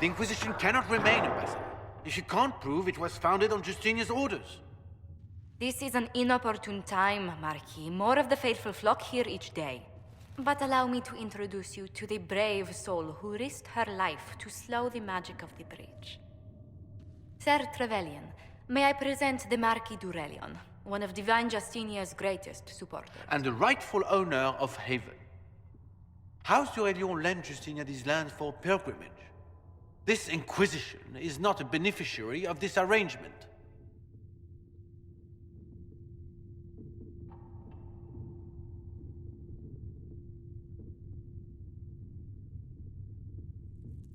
The Inquisition cannot remain, Ambassador, if you can't prove it was founded on Justinia's orders. This is an inopportune time, Marquis. More of the faithful flock here each day. But allow me to introduce you to the brave soul who risked her life to slow the magic of the breach. Sir Trevelyan, may I present the Marquis d'Aurelion, one of Divine Justinia's greatest supporters. And the rightful owner of Haven. House d'Aurelion lent Justinia these lands for pilgrimage. This Inquisition is not a beneficiary of this arrangement.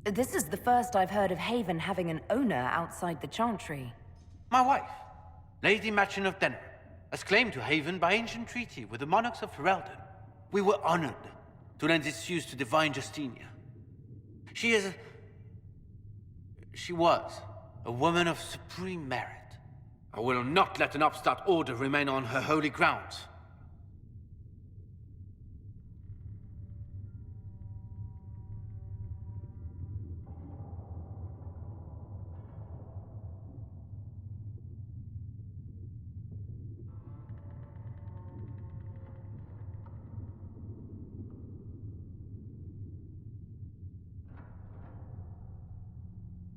This is the first I've heard of Haven having an owner outside the Chantry. My wife, Lady Machin of Denner, has claimed to Haven by ancient treaty with the monarchs of Ferelden. We were honored to lend its use to Divine Justinia. She was a woman of supreme merit. I will not let an upstart order remain on her holy grounds.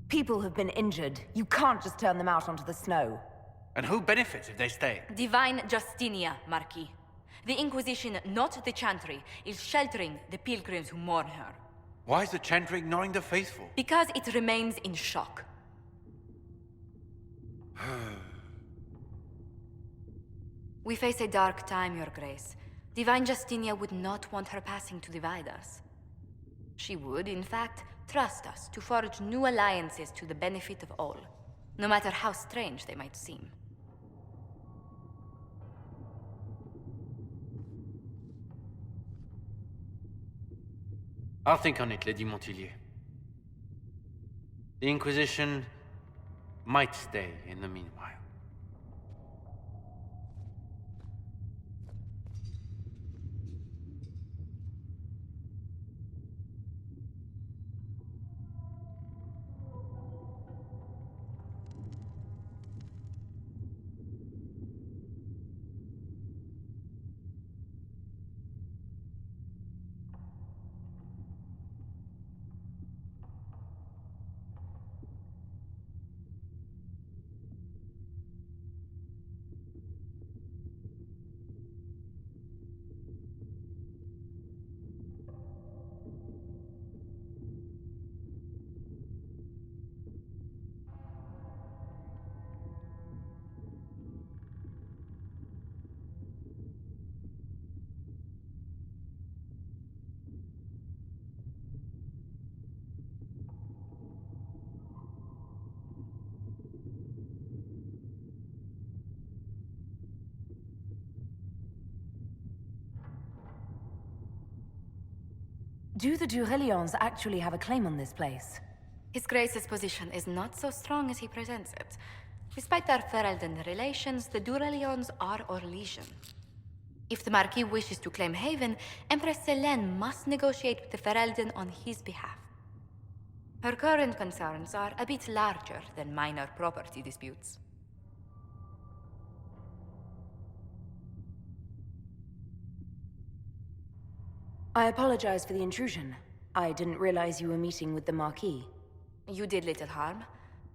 People have been injured. You can't just turn them out onto the snow. And who benefits if they stay? Divine Justinia, Marquis. The Inquisition, not the Chantry, is sheltering the pilgrims who mourn her. Why is the Chantry ignoring the faithful? Because it remains in shock. We face a dark time, Your Grace. Divine Justinia would not want her passing to divide us. She would, in fact, trust us to forge new alliances to the benefit of all, no matter how strange they might seem. I'll think on it, Lady Montilyet. The Inquisition might stay in the meanwhile. Do the Durelions actually have a claim on this place? His Grace's position is not so strong as he presents it. Despite their Ferelden relations, the Durelions are Orlesian. If the Marquis wishes to claim Haven, Empress Selene must negotiate with the Ferelden on his behalf. Her current concerns are a bit larger than minor property disputes. I apologize for the intrusion. I didn't realize you were meeting with the Marquis. You did little harm.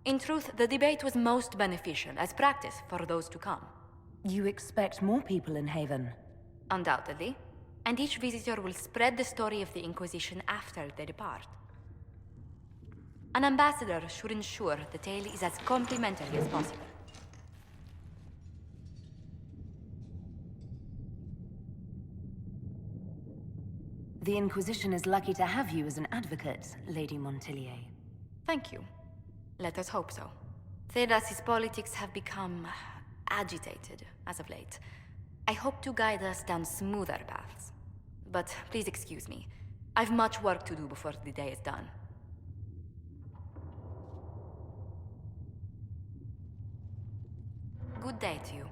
In truth, the debate was most beneficial as practice for those to come. You expect more people in Haven? Undoubtedly. And each visitor will spread the story of the Inquisition after they depart. An ambassador should ensure the tale is as complimentary as possible. The Inquisition is lucky to have you as an advocate, Lady Montilyet. Thank you. Let us hope so. Thedas's politics have become agitated as of late. I hope to guide us down smoother paths. But please excuse me. I've much work to do before the day is done. Good day to you.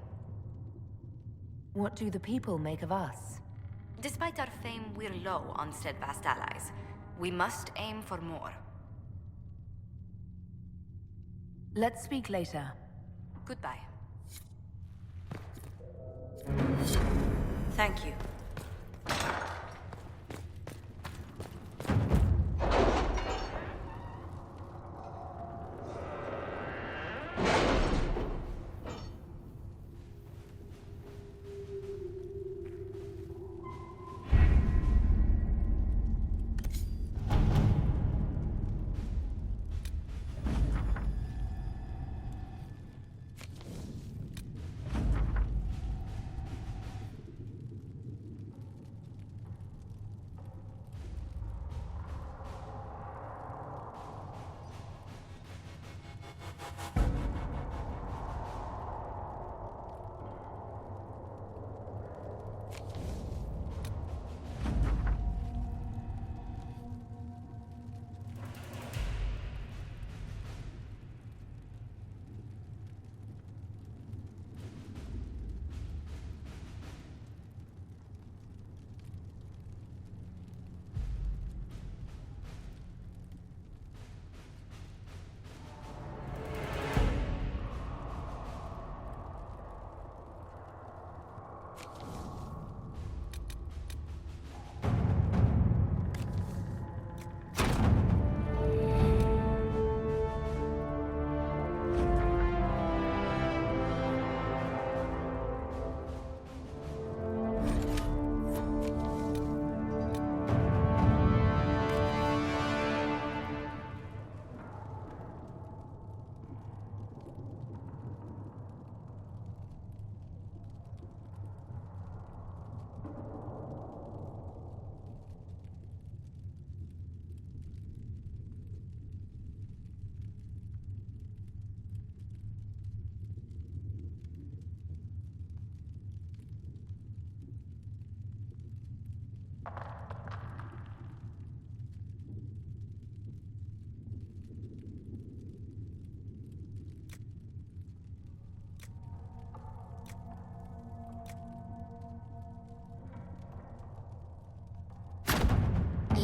What do the people make of us? Despite our fame, we're low on steadfast allies. We must aim for more. Let's speak later. Goodbye. Thank you.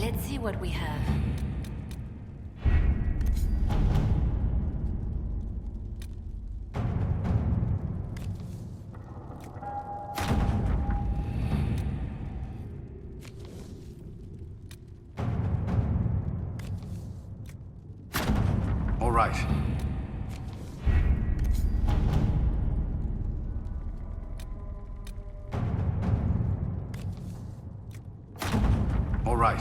Let's see what we have. All right. All right.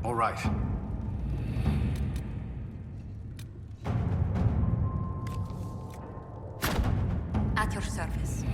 All right. At your service.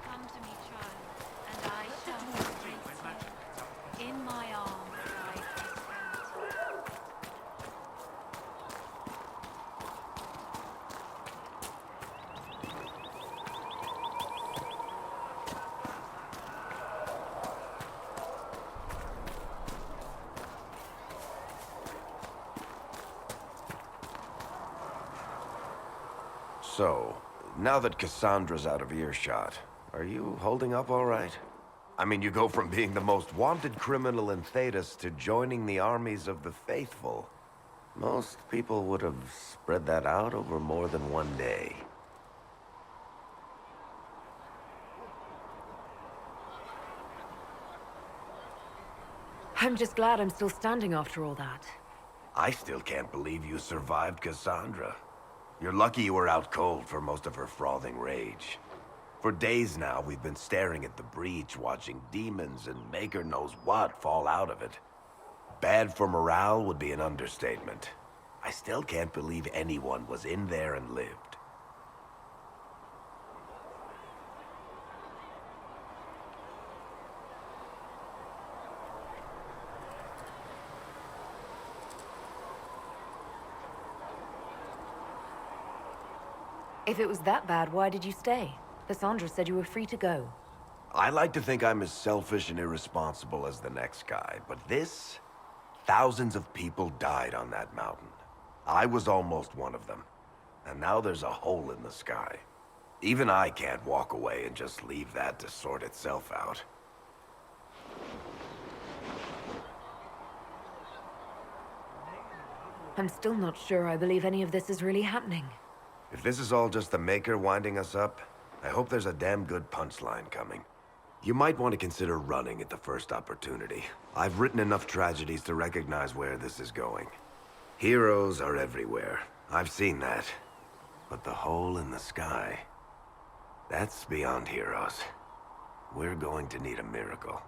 Come to me, child, and I shall embrace you. In my arms lies prosperity. So, now that Cassandra's out of earshot, are you holding up all right? I mean, you go from being the most wanted criminal in Thedas to joining the armies of the faithful. Most people would have spread that out over more than one day. I'm just glad I'm still standing after all that. I still can't believe you survived Cassandra. You're lucky you were out cold for most of her frothing rage. For days now, we've been staring at the breach, watching demons and Maker knows what fall out of it. bad for morale would be an understatement. I still can't believe anyone was in there and lived. If it was that bad, why did you stay? Cassandra said you were free to go. I like to think I'm as selfish and irresponsible as the next guy, but this... Thousands of people died on that mountain. I was almost one of them. And now there's a hole in the sky. Even I can't walk away and just leave that to sort itself out. I'm still not sure I believe any of this is really happening. If this is all just the Maker winding us up, I hope there's a damn good punchline coming. You might want to consider running at the first opportunity. I've written enough tragedies to recognize where this is going. Heroes are everywhere. I've seen that. But the hole in the sky... that's beyond heroes. We're going to need a miracle.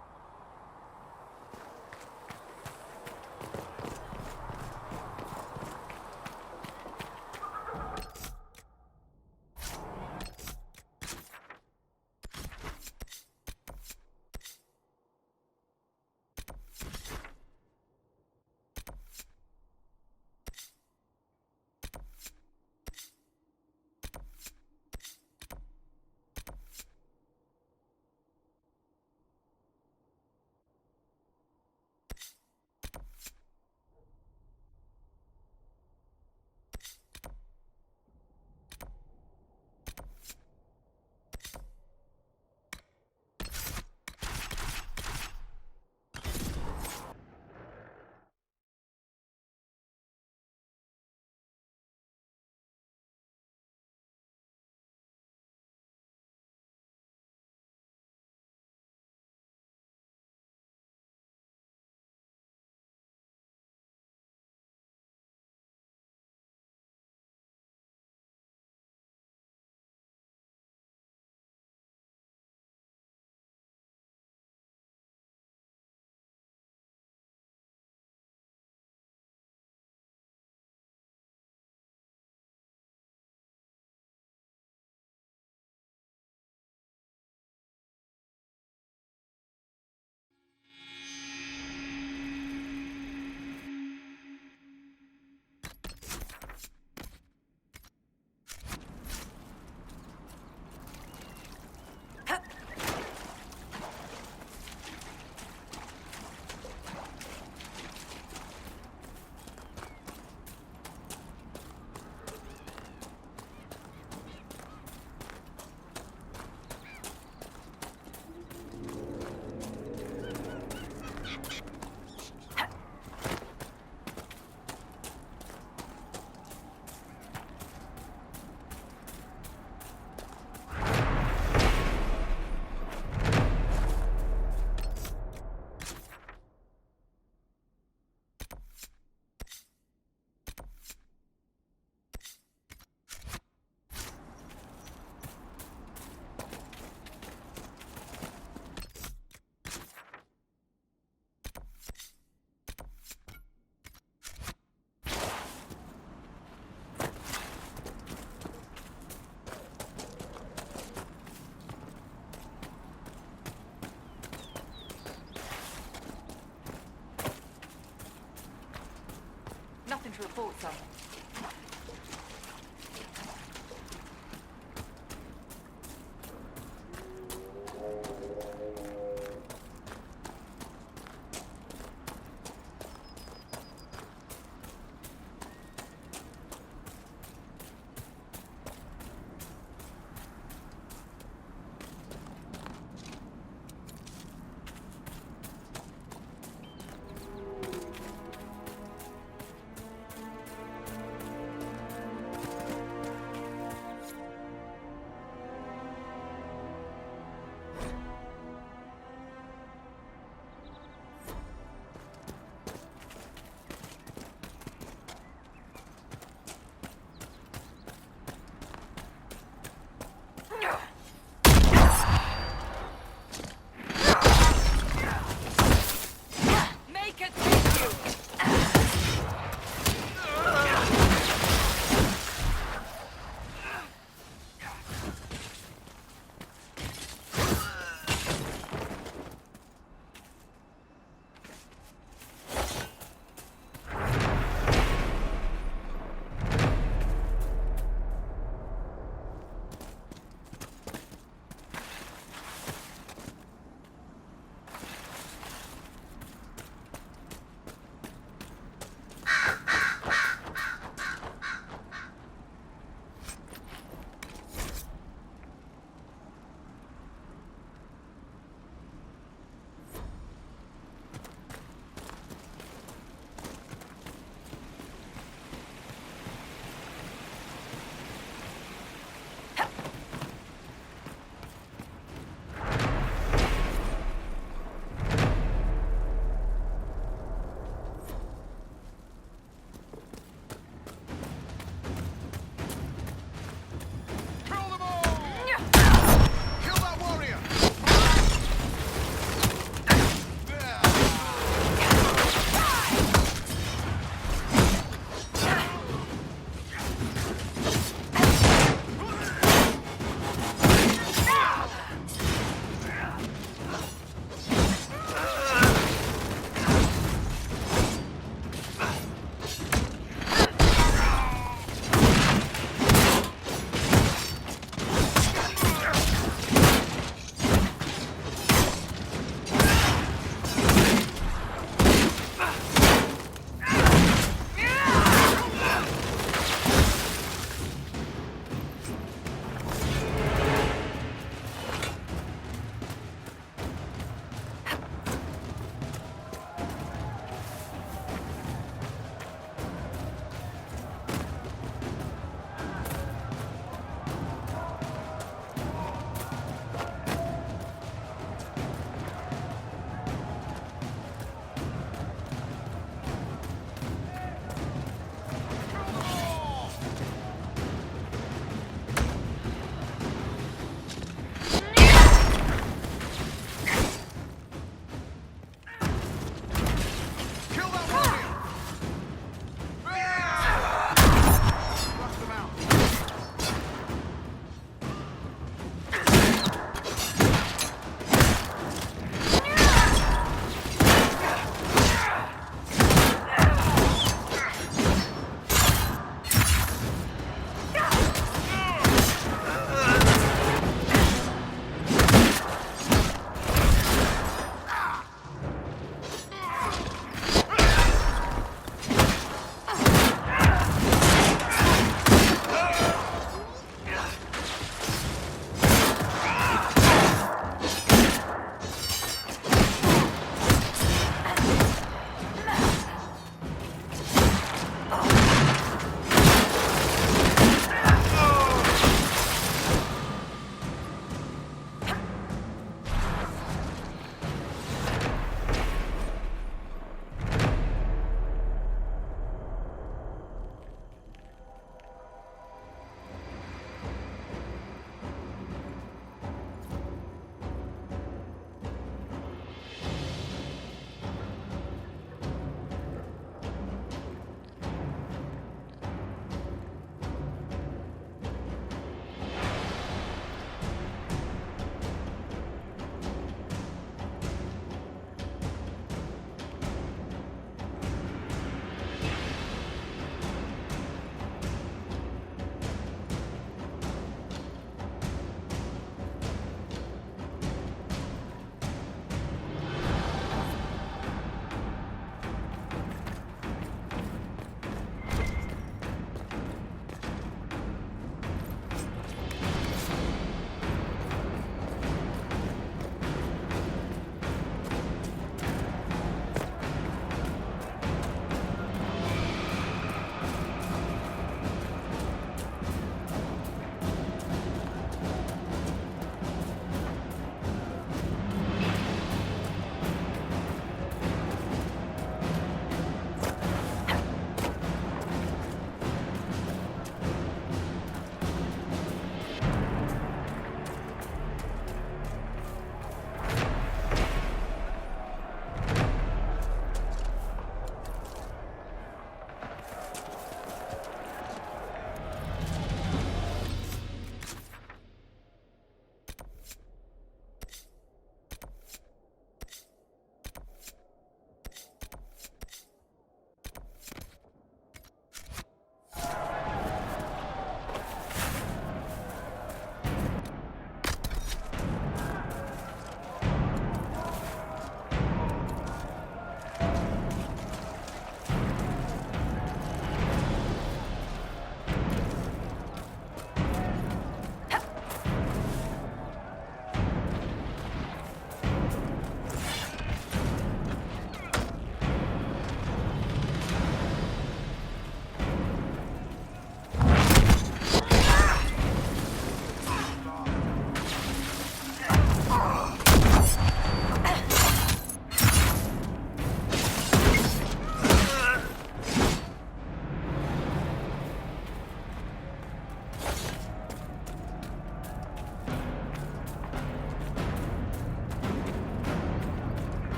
Nothing to report, sir.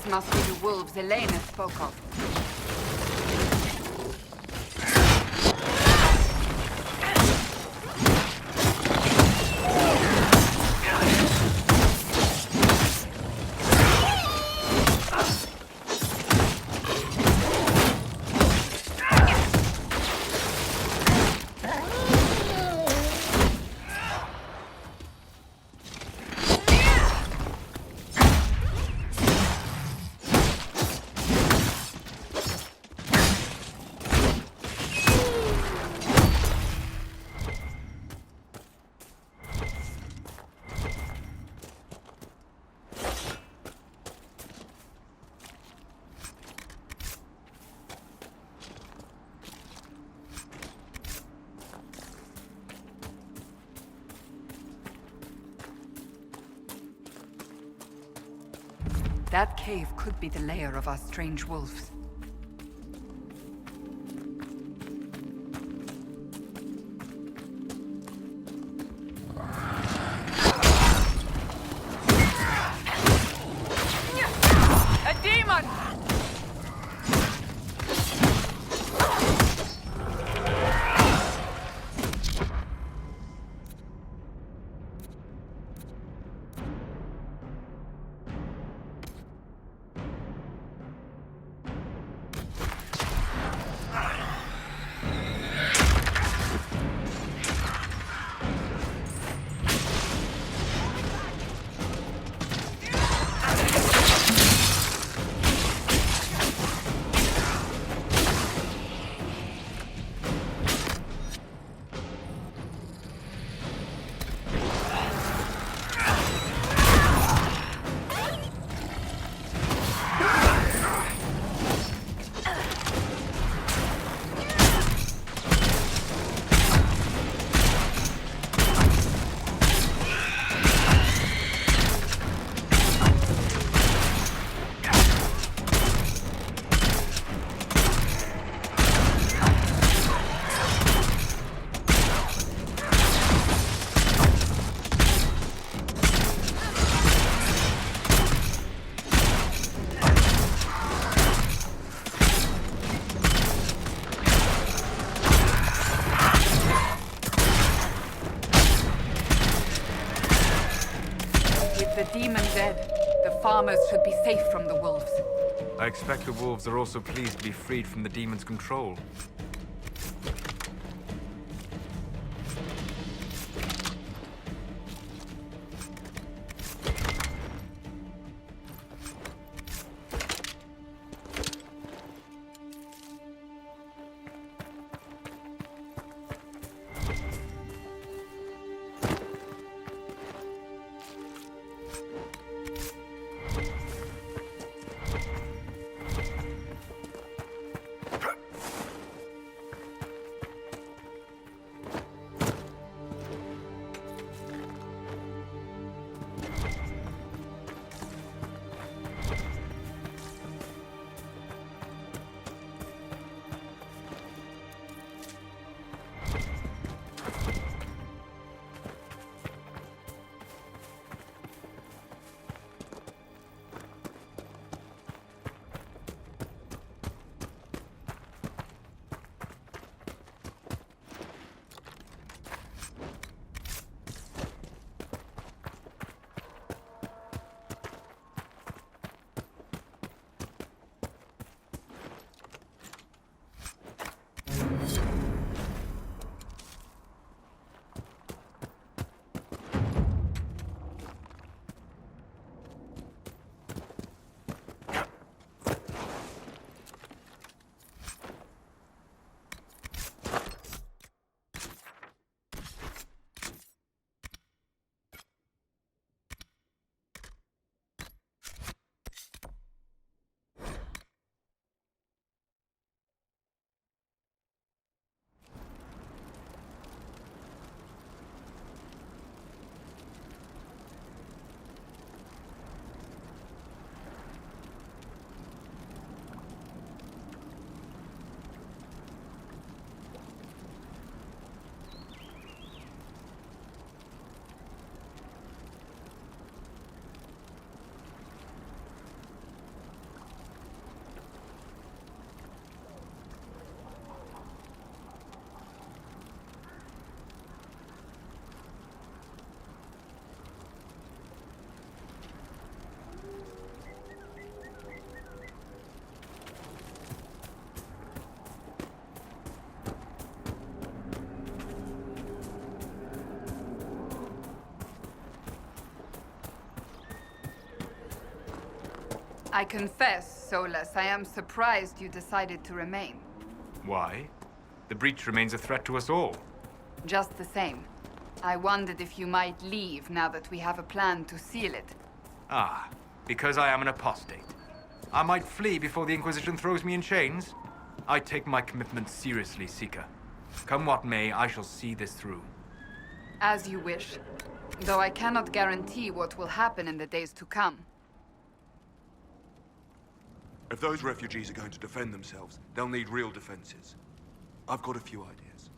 These must be the wolves Elena spoke of. That cave could be the lair of our strange wolves. A demon! With the demon dead, the farmers should be safe from the wolves. I expect the wolves are also pleased to be freed from the demon's control. I confess, Solus, I am surprised you decided to remain. Why? The breach remains a threat to us all. Just the same. I wondered if you might leave now that we have a plan to seal it. Ah, because I am an apostate. I might flee before the Inquisition throws me in chains. I take my commitment seriously, Seeker. Come what may, I shall see this through. As you wish. Though I cannot guarantee what will happen in the days to come. If those refugees are going to defend themselves, they'll need real defenses. I've got a few ideas.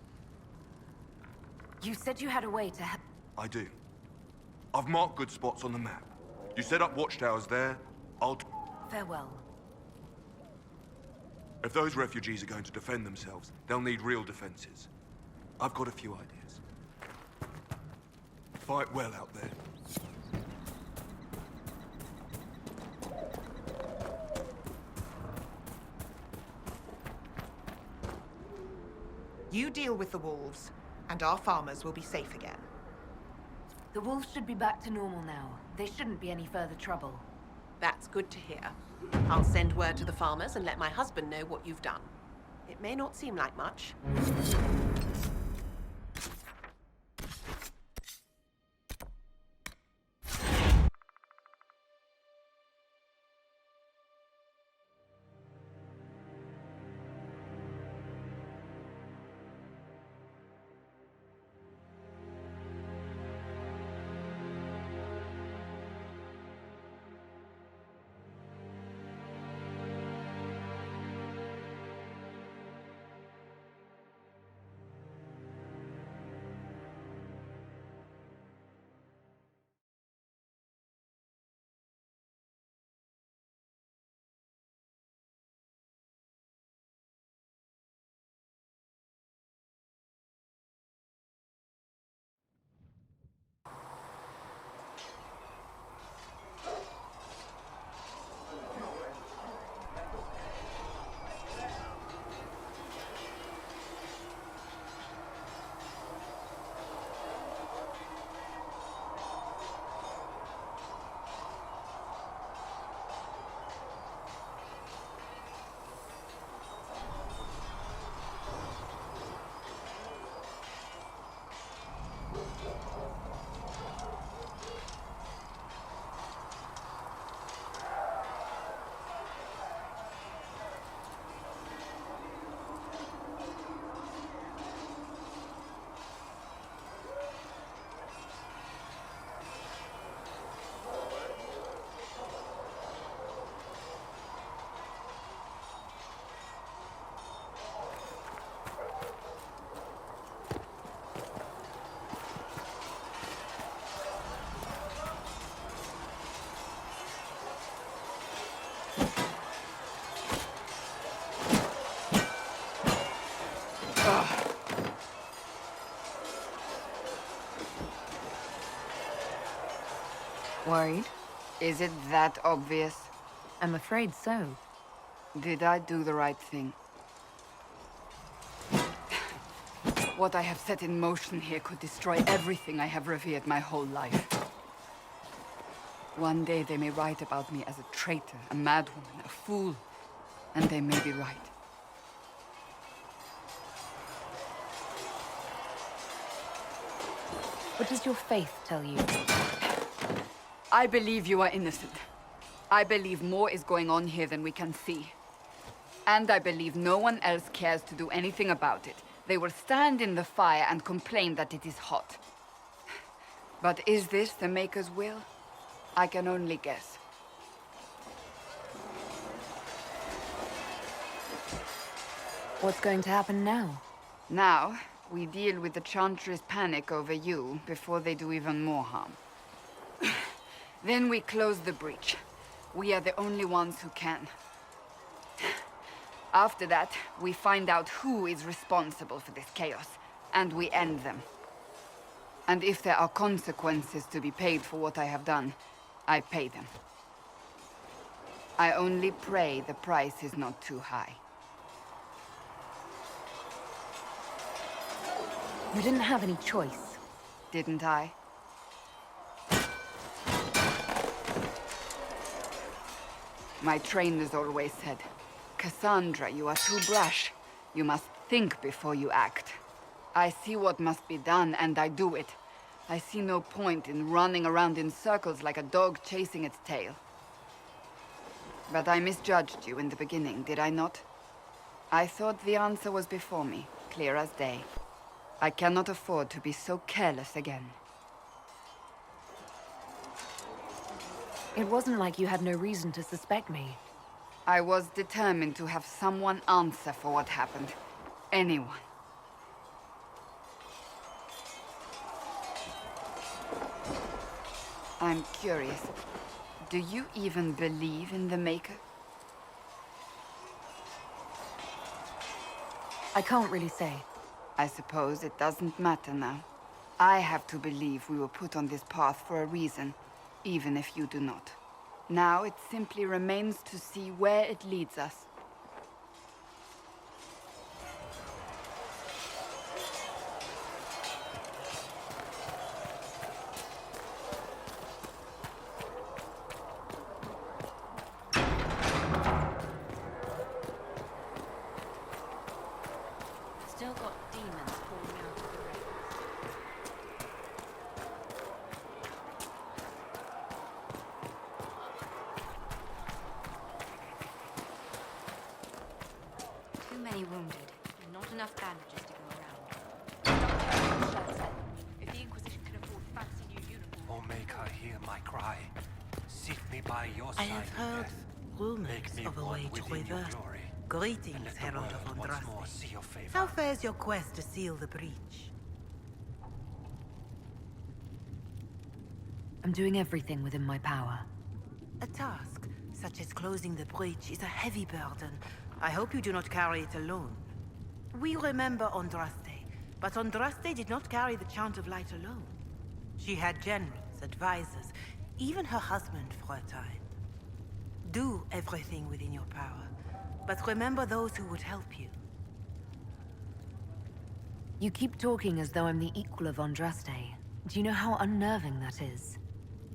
You said you had a way to help. I do. I've marked good spots on the map. You set up watchtowers there, I'll... Farewell. If those refugees are going to defend themselves, they'll need real defenses. I've got a few ideas. Fight well out there. You deal with the wolves, and our farmers will be safe again. The wolves should be back to normal now. There shouldn't be any further trouble. That's good to hear. I'll send word to the farmers and let my husband know what you've done. It may not seem like much. Worried? Is it that obvious? I'm afraid so. Did I do the right thing? What I have set in motion here could destroy everything I have revered my whole life. One day they may write about me as a traitor, a madwoman, a fool, and they may be right. What does your faith tell you? I believe you are innocent. I believe more is going on here than we can see. And I believe no one else cares to do anything about it. They will stand in the fire and complain that it is hot. But is this the Maker's will? I can only guess. What's going to happen now? Now, we deal with the Chantry's panic over you before they do even more harm. Then we close the breach. We are the only ones who can. After that, we find out who is responsible for this chaos, and we end them. And if there are consequences to be paid for what I have done, I pay them. I only pray the price is not too high. You didn't have any choice. Didn't I? My trainers always said, Cassandra, you are too brash. You must think before you act. I see what must be done, and I do it. I see no point in running around in circles like a dog chasing its tail. But I misjudged you in the beginning, did I not? I thought the answer was before me, clear as day. I cannot afford to be so careless again. It wasn't like you had no reason to suspect me. I was determined to have someone answer for what happened. Anyone. I'm curious. Do you even believe in the Maker? I can't really say. I suppose it doesn't matter now. I have to believe we were put on this path for a reason, even if you do not. Now it simply remains to see where it leads us. Still got demons pouring out of the rains. Too many wounded, and not enough bandages to go around. If the Inquisition can afford fancy new uniforms. O Maker, hear my cry. Seek me by your I side have of heard death. rumors Make me of a one way to within your reverse. glory. And Greetings, let the Herald world of once more Andraste. see your favor. How fares your quest to seal the breach? I'm doing everything within my power. A task such as closing the breach is a heavy burden. I hope you do not carry it alone. We remember Andraste, but Andraste did not carry the Chant of Light alone. She had generals, advisors, even her husband for a time. Do everything within your power, but remember those who would help you. You keep talking as though I'm the equal of Andraste. Do you know how unnerving that is?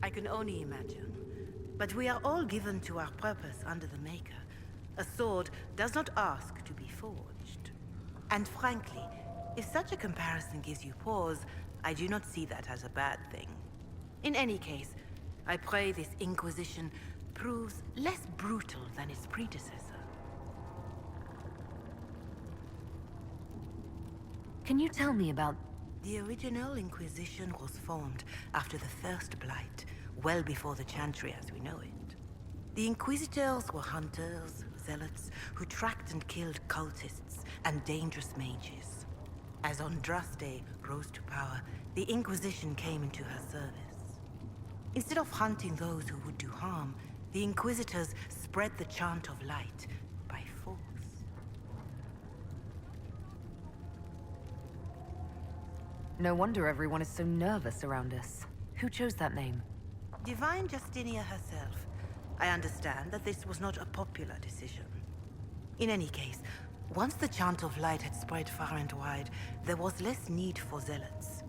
I can only imagine. But we are all given to our purpose under the Maker. A sword does not ask to be forged. And frankly, if such a comparison gives you pause, I do not see that as a bad thing. In any case, I pray this Inquisition proves less brutal than its predecessor. Can you tell me about... The original Inquisition was formed after the First Blight, well before the Chantry as we know it. The Inquisitors were hunters, zealots, who tracked and killed cultists and dangerous mages. As Andraste rose to power, the Inquisition came into her service. Instead of hunting those who would do harm, the Inquisitors spread the Chant of Light by force. No wonder everyone is so nervous around us. Who chose that name? Divine Justinia herself. I understand that this was not a popular decision. In any case, once the Chant of Light had spread far and wide, there was less need for zealots.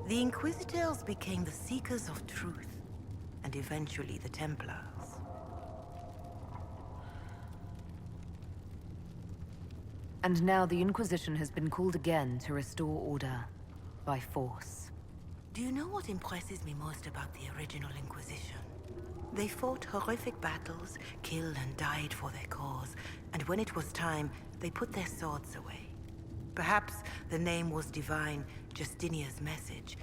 The Inquisitors became the Seekers of Truth, and eventually the Templars. And now the Inquisition has been called again to restore order. By force. Do you know what impresses me most about the original Inquisition? They fought horrific battles, killed and died for their cause, and when it was time, they put their swords away. Perhaps the name was Divine Justinia's message,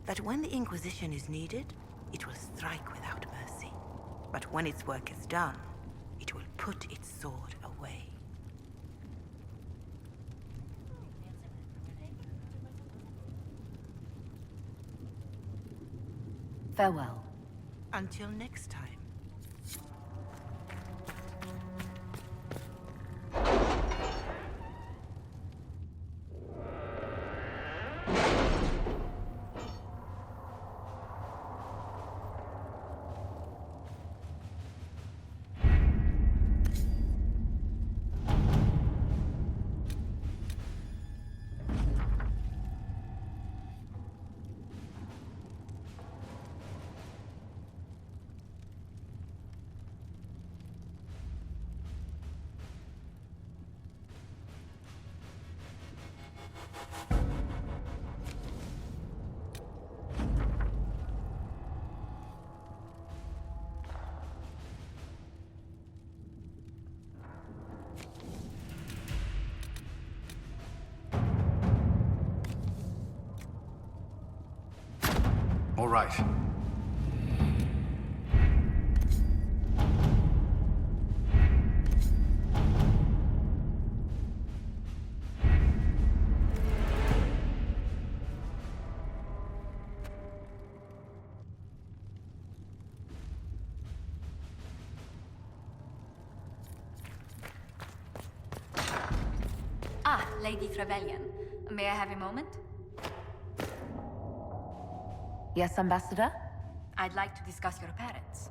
that when the Inquisition is needed, it will strike without mercy. But when its work is done, it will put its sword away. Farewell. Until next time. right. Ah, Lady Trevelyan. May I have a moment? Yes, Ambassador? I'd like to discuss your parents.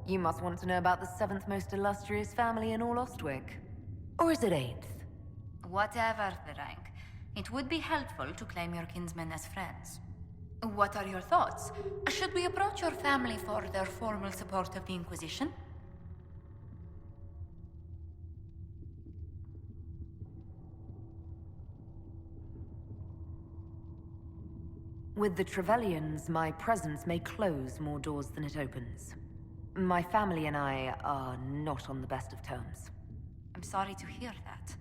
You must want to know about the 7th most illustrious family in all Ostwick. Or is it 8th? Whatever the rank, it would be helpful to claim your kinsmen as friends. What are your thoughts? Should we approach your family for their formal support of the Inquisition? With the Trevelyan's, my presence may close more doors than it opens. My family and I are not on the best of terms. I'm sorry to hear that.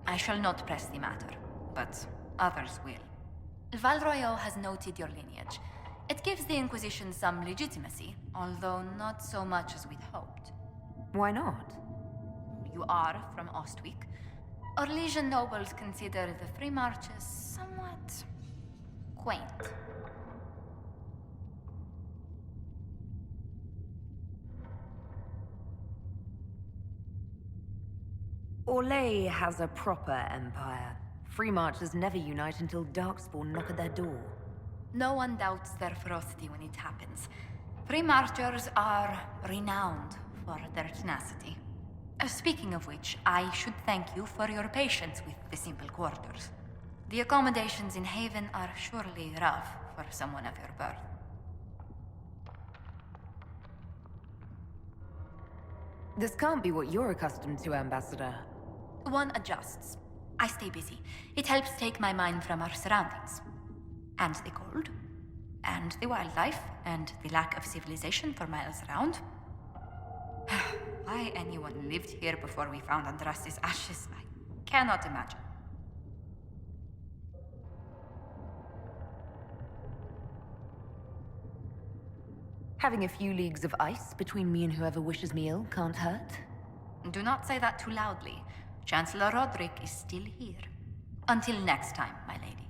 I shall not press the matter, but others will. Val Royeaux has noted your lineage. It gives the Inquisition some legitimacy, although not so much as we'd hoped. Why not? You are from Ostwick. Orlesian nobles consider the Free Marches somewhat quaint. Orlais has a proper empire. Free Marchers never unite until Darkspawn knock at their door. No one doubts their ferocity when it happens. Free Marchers are renowned for their tenacity. Speaking of which, I should thank you for your patience with the simple quarters. The accommodations in Haven are surely rough for someone of your birth. This can't be what you're accustomed to, Ambassador. One adjusts. I stay busy. It helps take my mind from our surroundings. And the cold. And the wildlife. And the lack of civilization for miles around. Why anyone lived here before we found Andras's ashes, I cannot imagine. Having a few leagues of ice between me and whoever wishes me ill can't hurt. Do not say that too loudly. Chancellor Roderick is still here. Until next time, my lady.